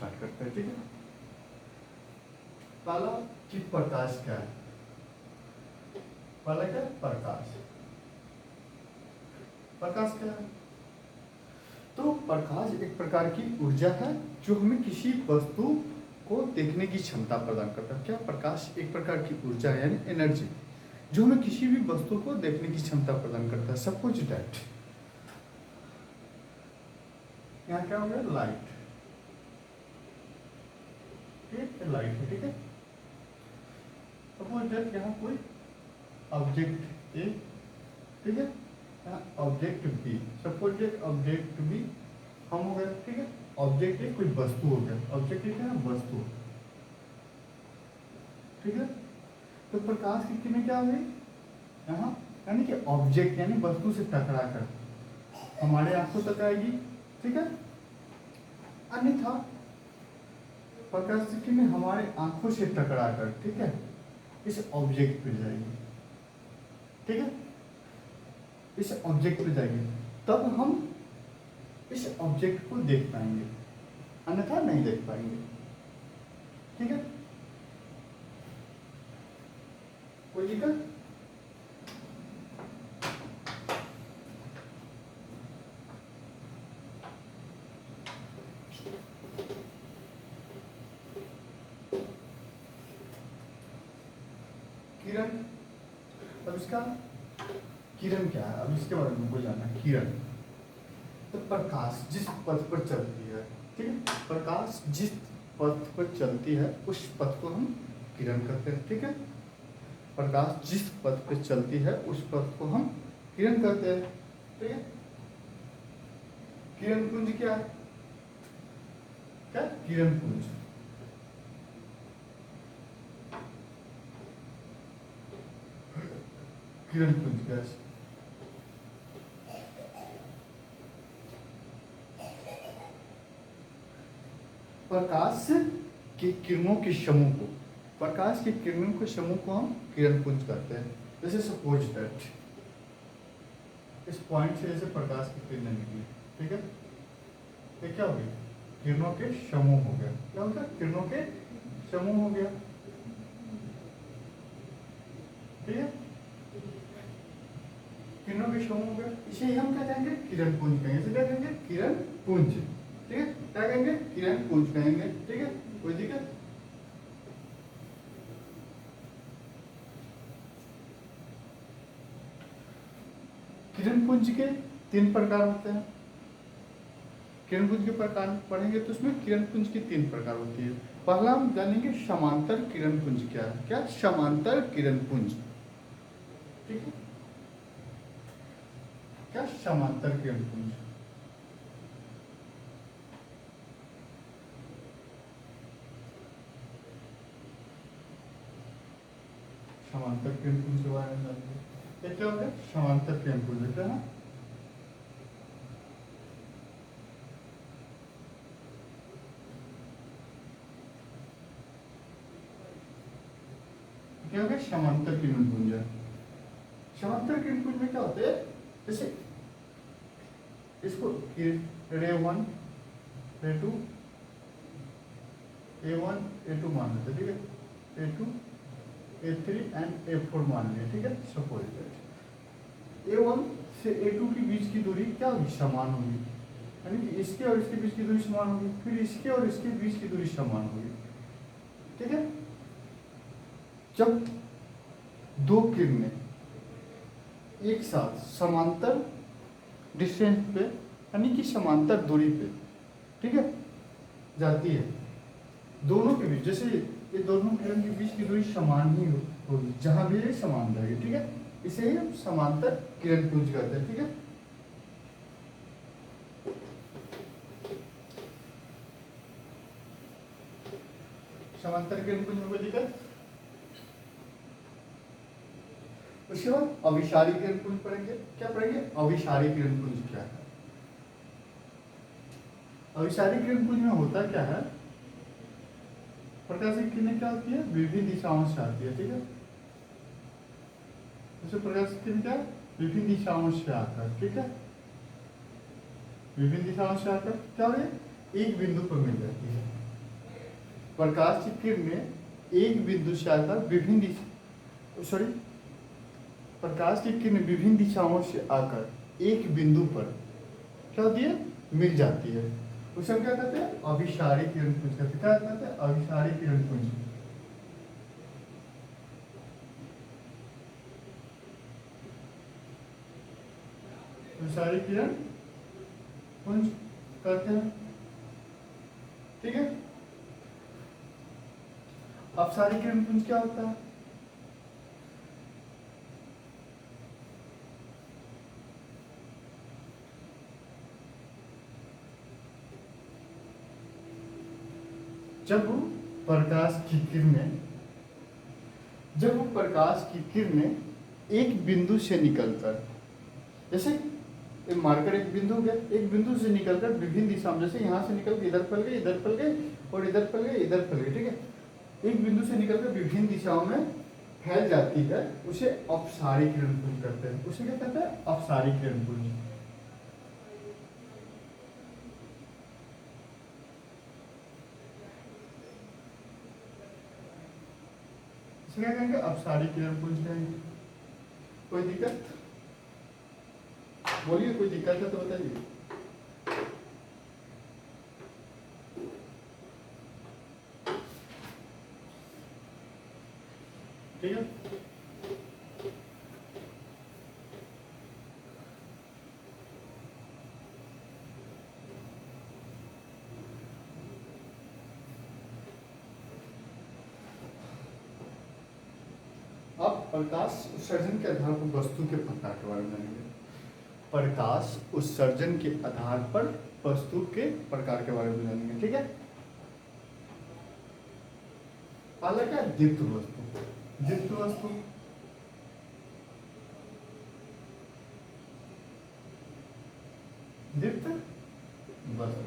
Start करते हैं, ठीक है। पहला कि प्रकाश क्या है, पहला क्या प्रकाश, प्रकाश क्या है। तो प्रकाश एक प्रकार की ऊर्जा है जो हमें किसी वस्तु को देखने की क्षमता प्रदान करता है। क्या प्रकाश एक प्रकार की ऊर्जा है यानी एनर्जी जो हमें किसी भी वस्तु को देखने की क्षमता प्रदान करता है। सब कुछ डायरेक्ट, यहाँ क्या हो गया लाइट, ठीक है, लाइट है, ठीक है। सपोज दैट यहाँ कोई ऑब्जेक्ट ए, ठीक है, यहाँ object B, suppose that object B हम हो गए, ठीक है। ऑब्जेक्ट ए कोई वस्तु हो गया, ऑब्जेक्ट ए क्या है वस्तु, ठीक है। तो प्रकाश की किरणें क्या हुई यहाँ, यानी कि ऑब्जेक्ट यानी वस्तु से टकरा कर हमारे आंखों तक आएगी, ठीक है। अन्यथा प्रकाश की किरणें हमारे आंखों से टकरा कर, ठीक है, इस ऑब्जेक्ट पे जाएगी, ठीक है, इस ऑब्जेक्ट पे जाएगी, तब हम इस ऑब्जेक्ट को देख पाएंगे, अन्यथा नहीं देख पाएंगे, ठीक है। कोई दिक्कत? किरण, अब इसका किरण क्या है, अब इसके बारे में हमको जानना है। किरण तो प्रकाश जिस पथ पर चलती है, ठीक है, प्रकाश जिस पथ पर चलती है उस पथ को हम किरण कहते हैं, ठीक है। प्रकाश जिस पथ पर चलती है उस पथ को हम किरण कहते हैं, ठीक है। किरण पुंज क्या है, क्या किरण पुंज, किरण पुंज क्या है? प्रकाश की किरणों के समूह को, प्रकाश की किरणों के समूह को हम किरण पुंज कहते हैं। जैसे सपोज दैट इस पॉइंट से जैसे प्रकाश की किरणें निकली, ठीक है, ये क्या हो गया किरणों के समूह हो गया, क्या हो गया किरणों के समूह हो गया, ठीक है, किरणों के समूह हो गया, इसे ही हम क्या कहेंगे किरण पुंज कहेंगे, इसे क्या कहेंगे किरण पुंज, ठीक है, क्या कहेंगे किरण पुंज कहेंगे, ठीक है। कोई दिक्कत? किरण पुंज के 3 प्रकार होते हैं। किरण पुंज के प्रकार पढ़ेंगे तो उसमें किरण पुंज की 3 प्रकार होती है। पहला हम जानेंगे समांतर किरण पुंज क्या है, क्या समांतर किरण पुंज, ठीक है, क्या समांतर किरण पुंज। समांतर किरण पुंज के बारे में जानेंगे। ये क्या होता है समांतर किरण पुंज, क्या है क्या होगा समांतर किरण पुंज। समांतर किरण पुंज में क्या होते हैं, जैसे इसको रे 1 रे 2 A1 A2 मान लेते, ठीक है, A2 A3 एंड A4 मान लिया, ठीक है। सपोज दैट A1 से A2 के बीच की दूरी क्या होगी समान होगी, यानी कि इसके और इसके बीच की दूरी समान होगी, फिर इसके और इसके बीच की दूरी समान होगी, ठीक है। जब 2 किरणें एक साथ समांतर डिस्टेंस पे यानी कि समांतर दूरी पे, ठीक है, जाती है, दोनों के बीच, जैसे ये दोनों किरण के बीच की दूरी समान ही होगी, जहां भी ये समान रहेगी, ठीक है, इसे ही हम समांतर किरण पुंज कहते हैं, ठीक है। समांतर किरण पुंज में कोई दिक्कत? उसके बाद अभिसारी किरण पुंज पढ़ेंगे। क्या पढ़ेंगे? अभिसारी किरण पुंज क्या है। अभिसारी किरण पुंज में होता क्या है, प्रकाश की किरणें क्या होती है विभिन्न दिशाओं से आती है, ठीक है। जैसे प्रकाश की किरण क्या विभिन्न दिशाओं से आकर, ठीक है, विभिन्न दिशाओं से आकर क्या हो रही है एक बिंदु पर मिल जाती है, प्रकाश की किरणें एक बिंदु से आकर विभिन्न दिशा सॉरी प्रकाश की किरण विभिन्न दिशाओं से आकर एक बिंदु पर क्या होती है, मिल जाती है। उसे हम क्या कहते हैं, अभिसारी किरण पुंज कहते हैं। क्या कहते हैं, अभिसारी किरण पुंज। अभिसारी किरण पुंज कहते हैं, ठीक है। अपसारी किरण पुंज क्या होता है, जब प्रकाश की किरणें एक बिंदु से निकलकर, जैसे मार्कर एक बिंदु हो गया, एक बिंदु से निकलकर विभिन्न दिशाओं, जैसे यहाँ से निकल के इधर फैल गए, इधर फैल गए और इधर फैल गए, इधर फैल गए, ठीक है। एक बिंदु से निकलकर विभिन्न दिशाओं में फैल जाती है, उसे अपसारी किरण पुंज कहते हैं। उसे क्या कहते हैं, अपसारी किरण पुंज। इसे क्या कहेंगे, अपसारी किरण पुंज कहेंगे। कोई दिक्कत, बोलिए, कोई दिक्कत है तो बताइए। ठीक है, अब प्रकाश उत्सर्जन के आधार पर वस्तु के प्रकार के बारे में जानेंगे। प्रकाश उत्सर्जन के आधार पर वस्तु के प्रकार के बारे में जानेंगे, ठीक है। पहला क्या, दीप्त वस्तु। दीप्त वस्तु दीप्त वस्तु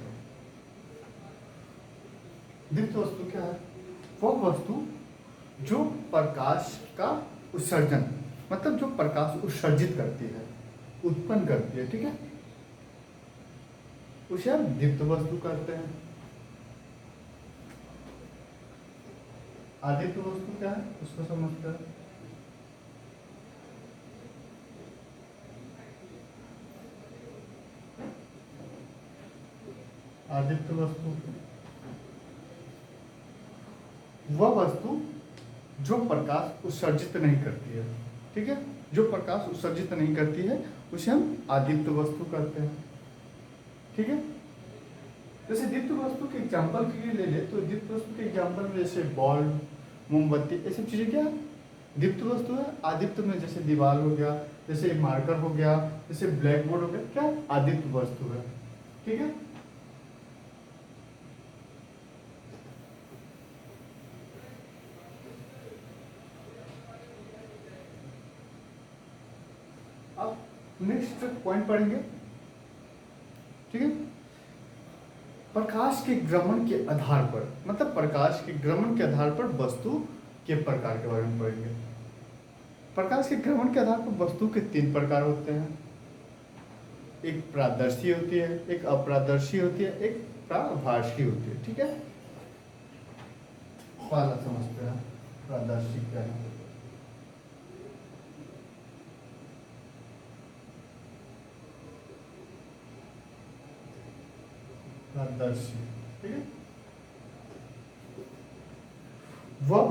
दीप्त वस्तु क्या है, वह वस्तु जो प्रकाश का उत्सर्जन, मतलब जो प्रकाश उत्सर्जित करती है, उत्पन्न करती है, ठीक है, उसे हम दीप्त वस्तु कहते हैं। आदित्य वस्तु क्या है, उसको समझते हैं। आदित्य वस्तु वह वस्तु जो प्रकाश उत्सर्जित नहीं करती है, ठीक है, जो प्रकाश उत्सर्जित नहीं करती है उसे हम आदित्य वस्तु कहते हैं, ठीक है। जैसे दीप्त वस्तु के एग्जाम्पल के लिए ले ले तो दीप्त वस्तु के एग्जाम्पल में जैसे बल्ब, मोमबत्ती, ये सब चीजें क्या दीप्त वस्तु है। आदित्य में जैसे दीवार हो गया, जैसे मार्कर हो गया, जैसे ब्लैक बोर्ड हो गया, क्या आदित्य वस्तु है, ठीक है। अब नेक्स्ट पॉइंट पढ़ेंगे, ठीक है। प्रकाश के भ्रमण के आधार पर, मतलब प्रकाश के भ्रमण के आधार पर वस्तु के प्रकार के बारे में पढ़ेंगे। प्रकाश के भ्रमण के आधार पर वस्तु के 3 प्रकार होते हैं। एक पारदर्शी होती है, एक अपारदर्शी होती है, एक प्राभाषी होती है, ठीक है। पहला समझते हैं पारदर्शी क्या है। पारदर्शी, ठीक है, वह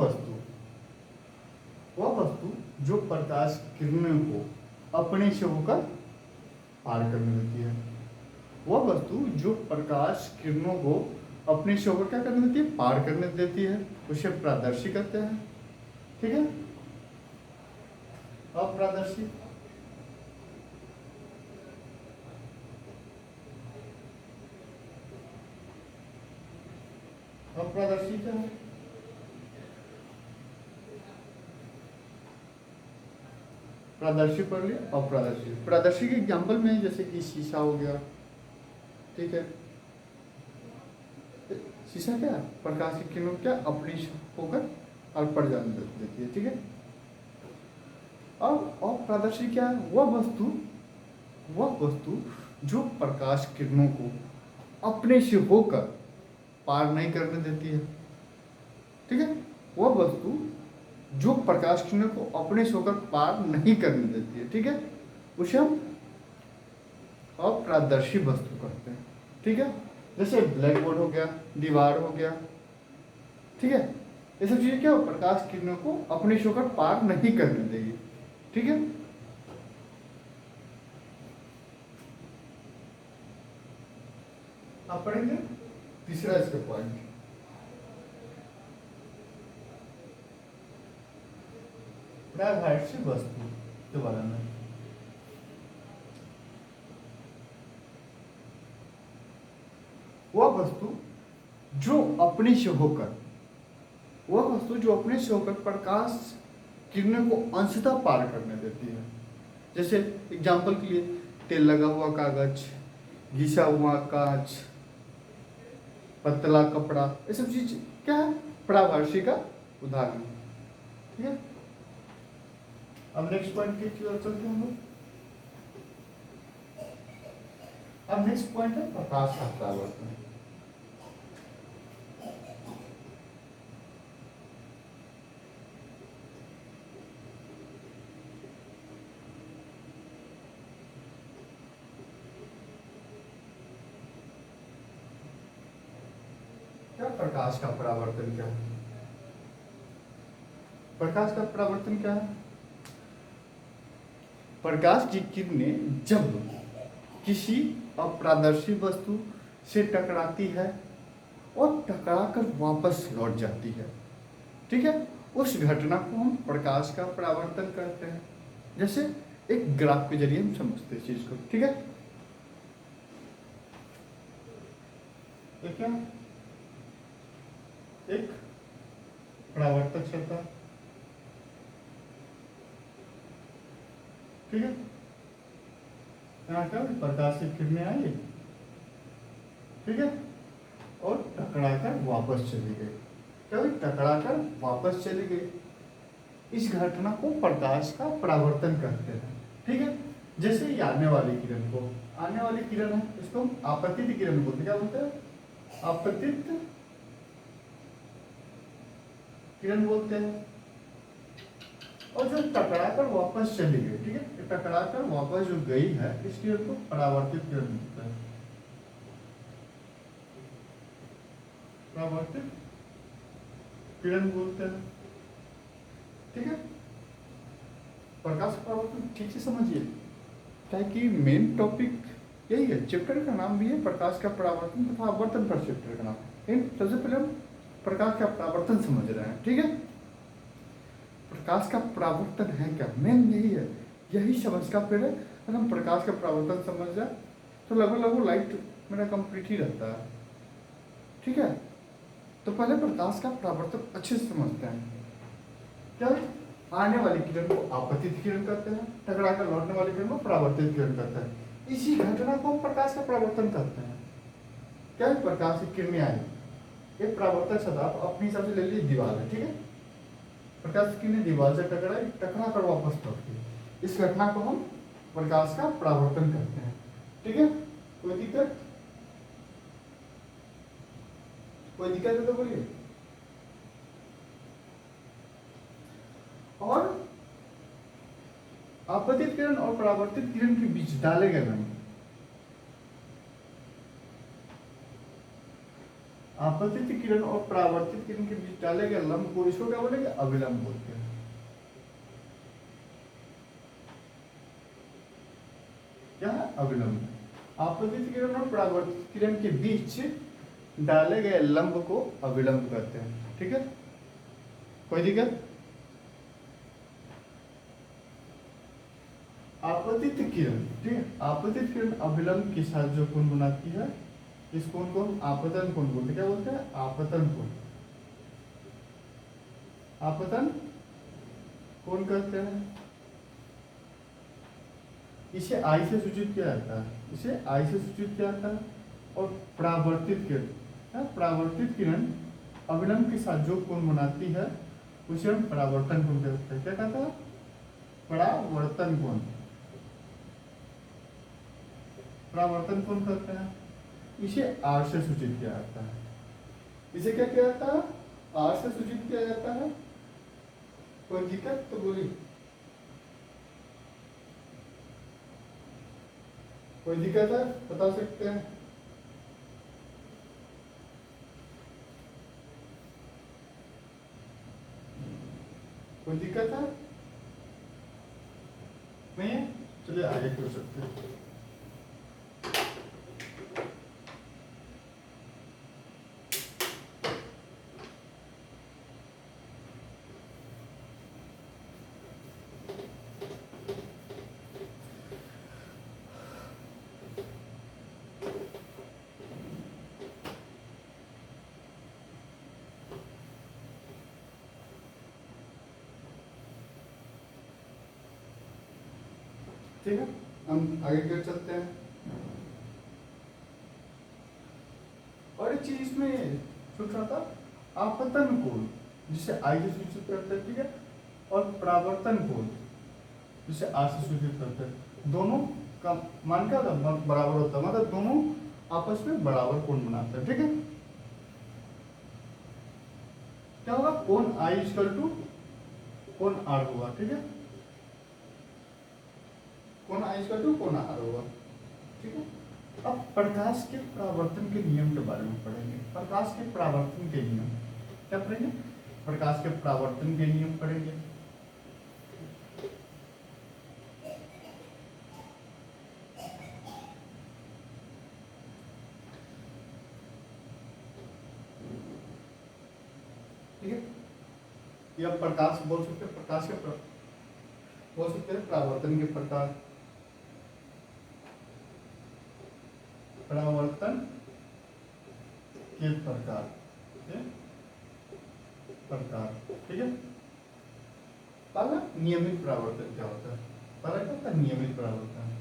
वस्तु जो प्रकाश किरणों को अपने से होकर पार करने देती है। वह वस्तु जो प्रकाश किरणों को अपने से होकर क्या करने देती है, पार करने देती है, उसे पारदर्शी कहते हैं, ठीक है। अपारदर्शी, अपारदर्शी क्या है, पारदर्शी पढ़ लिया। अपारदर्शी, पारदर्शी के एग्जाम्पल में जैसे कि शीशा हो गया, ठीक है। शीशा क्या, प्रकाश की किरणों क्या अपनी होकर और पड़ जाने देती है, ठीक है। अब अपारदर्शी क्या है, वह वस्तु जो प्रकाश किरणों को अपने से होकर पार नहीं करने देती है, ठीक है। वह वस्तु जो प्रकाश किरणों को अपने से होकर पार नहीं करने देती है, ठीक है, उसे हम अपारदर्शी वस्तु कहते हैं, ठीक है। जैसे ब्लैक बोर्ड हो गया, दीवार हो गया, ठीक है, ये सब चीजें क्या हो, प्रकाश किरणों को अपने से होकर पार नहीं करने देगी, ठीक है। आप पढ़ेंगे तीसरा इसका पॉइंट, प्राभाषी वस्तु के बारे में। वह वस्तु जो अपने से होकर, वह वस्तु जो अपने से होकर प्रकाश किरणों को अंशतः पार करने देती है। जैसे एग्जाम्पल के लिए तेल लगा हुआ कागज, घिसा हुआ कांच, पतला कपड़ा, ये सब चीज क्या है, प्राभाषी का उदाहरण, ठीक है। अब नेक्स्ट पॉइंट की ओर चलते हैं हम लोग। अब नेक्स्ट पॉइंट है प्रकाश का परावर्तन। क्या प्रकाश का परावर्तन क्या है? प्रकाश का परावर्तन क्या है? प्रकाश की किरणें जब किसी अपारदर्शी वस्तु से टकराती है और टकराकर वापस लौट जाती है, ठीक है, उस घटना को हम प्रकाश का परावर्तन कहते हैं। जैसे एक ग्राफ के जरिए हम समझते हैं चीज को, ठीक है। क्या एक परावर्तक चलता है, ठीक है, यहाँ क्या प्रकाश की किरणें आई, ठीक है, और टकराकर वापस चली गई, क्या हुई, टकराकर वापस चली गई। इस घटना को प्रकाश का परावर्तन कहते हैं, ठीक है। जैसे ये आने वाली किरण को, आने वाली किरण है, इसको हम आपतित किरण बोलते हैं। क्या बोलते हैं? आपतित किरण बोलते हैं। और जो टकराकर वापस चली गई, ठीक है, टकराकर वापस जो गई है, इस किरण को परावर्तित किरण बोलते हैं। परावर्तित किरण बोलते हैं, ठीक है। प्रकाश परावर्तन ठीक से समझिए, ताकि मेन टॉपिक यही है, चैप्टर का नाम भी है प्रकाश का परावर्तन तथा आवर्तन पर चैप्टर का नाम। लेकिन सबसे पहले हम प्रकाश का परावर्तन समझ रहे हैं, ठीक है। प्रकाश का परावर्तन है क्या, मेन यही है, यही समझ का फिर अगर हम प्रकाश का परावर्तन समझ जाए तो लगभग लाइट मेरा कंप्लीट ही रहता है, ठीक है। तो पहले प्रकाश का परावर्तन अच्छे से समझते हैं। क्या आने वाली किरण को आपतित किरण कहते हैं, टकराकर लौटने वाली किरण को परावर्तित किरण कहते हैं। इसी घटना को हम प्रकाश का परावर्तन कहते हैं। क्या प्रकाश की किरणें आई, एक परावर्तक सदाब अपने हिसाब से ले लीजिए दीवार है, ठीक है, प्रकाश की किरणें दीवार से टकराई, टकरा कर वापस लौट गई। इस घटना को हम प्रकाश का परावर्तन कहते हैं, ठीक है। कोई दिक्कत, कोई दिक्कत है तो बोलिए। और आपतित किरण और परावर्तित किरण के बीच डाले गए लंब, आपतित किरण और परावर्तित किरण के बीच डाले गए लंब को इसको क्या बोलेंगे, अविलंब बोलते हैं। क्या है, अविलंब। आपतित किरण और परावर्तित किरण के बीच डाले गए लंब को अविलंब कहते हैं, ठीक है। कोई दिक्कत? आपतित किरण, ठीक है, आपतित किरण अविलंब के साथ जो कोण बनाती है, इस कोण को हम आपतन कोण बोलते हैं। क्या बोलते हैं? आपतन कोण। आपतन कोण कहते हैं। इसे आई से सूचित किया जाता है, इसे आई से सूचित किया जाता है। और परावर्तित किरण, परावर्तित किरण अविलंब के साथ जो कोण बनाती है उसे हम परावर्तन कोण कहते हैं। क्या कहता है? परावर्तन कोण। परावर्तन कोण कहते हैं। इसे आर से सूचित किया जाता है। इसे क्या किया जाता है? आर से सूचित किया जाता है। कोई दिक्कत तो बोली, कोई दिक्कत है बता सकते हैं। कोई दिक्कत है नहीं है, चलिए आगे कर सकते हैं। ठीक है, हम आगे कर चलते हैं। और एक चीज इसमें छूट रहा था, आपतन कोण जिसे आई से सूचित करते हैं, ठीक है, और परावर्तन कोण जिसे आर से सूचित करते हैं, दोनों का मान क्या होता है, बराबर होता है, मतलब दोनों आपस में बराबर कोण बनाते हैं। ठीक है, क्या होगा, कोण आई इक्वल टू कोण आर होगा। ठीक है, कोण आई इक्वल टू कोण आर होगा। ठीक है, अब प्रकाश के परावर्तन के नियम के बारे में पढ़ेंगे। प्रकाश के परावर्तन के नियम क्या पढ़ेंगे, प्रकाश के परावर्तन के नियम पढ़ेंगे। ठीक है, या प्रकाश बोल सकते हैं, प्रकाश के बोल सकते हैं परावर्तन के प्रकार, परावर्तन के प्रकार, प्रकार। ठीक है, पहला नियमित परावर्तन क्या होता है, पहला क्या होता है नियमित परावर्तन।